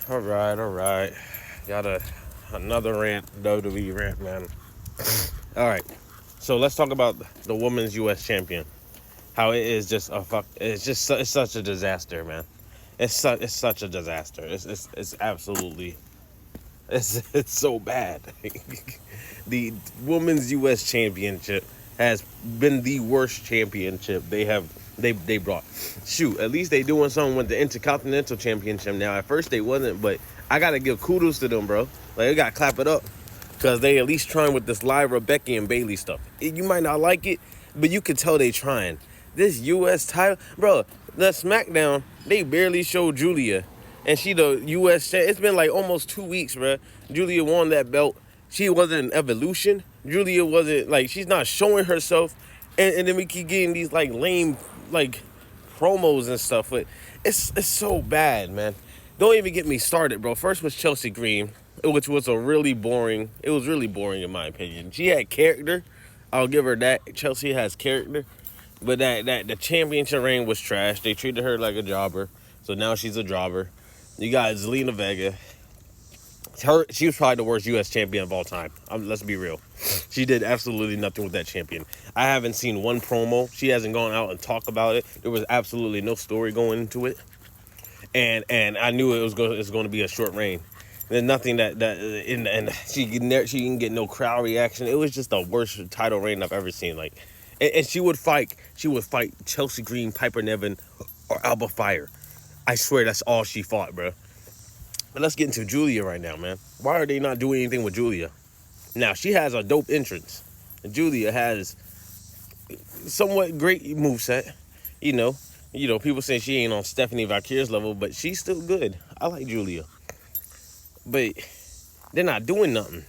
All right. Got another rant, WWE rant, man. All right. So let's talk about the women's U.S. champion. How it is just a fuck. It's such a disaster, man. It's such a disaster. It's absolutely it's so bad. The women's U.S. championship has been the worst championship they brought. Shoot, at least they doing something with the Intercontinental Championship now. At first they wasn't, but I gotta give kudos to them, bro. Like, they gotta clap it up because they at least trying with this Lyra, Becky, and Bailey stuff. You might not like it, but you can tell they trying. This U.S. title, bro. The SmackDown, they barely showed Julia, and she the U.S. It's been like almost 2 weeks, bro. Julia won that belt. She wasn't an evolution. Julia wasn't like, she's not showing herself, and then we keep getting these like lame like promos and stuff. But it's so bad, man. Don't even get me started, bro. First was Chelsea Green, which was a really boring. It was really boring in my opinion. She had character. I'll give her that. Chelsea has character. But that the championship reign was trash. They treated her like a jobber. So now she's a jobber. You got Zelina Vega. She was probably the worst U.S. champion of all time. Let's be real. She did absolutely nothing with that champion. I haven't seen one promo. She hasn't gone out and talked about it. There was absolutely no story going into it. And I knew it was going to be a short reign. There's nothing and she didn't get no crowd reaction. It was just the worst title reign I've ever seen. Like, and she would fight Chelsea Green, Piper Niven, or Alba Fire. I swear that's all she fought, bro. But let's get into Julia right now, man. Why are they not doing anything with Julia? Now, she has a dope entrance. Julia has somewhat great moveset. You know, people say she ain't on Stephanie Valkyrie's level, but she's still good. I like Julia. But they're not doing nothing.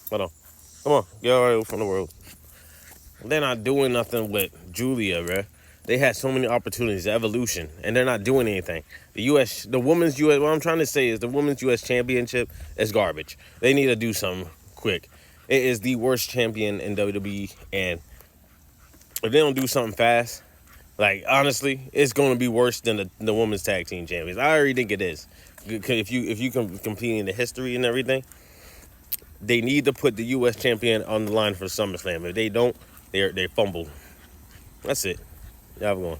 Hold on. Come on, get away from the world. They're not doing nothing with Julia, bruh. They had so many opportunities, evolution, and they're not doing anything. The women's U.S., what I'm trying to say is the women's U.S. championship is garbage. They need to do something quick. It is the worst champion in WWE, and if they don't do something fast, like, honestly, it's going to be worse than the women's tag team champions. I already think it is. If you compete in the history and everything, they need to put the U.S. champion on the line for SummerSlam. If they don't, they fumble. That's it. Y'all have a good one.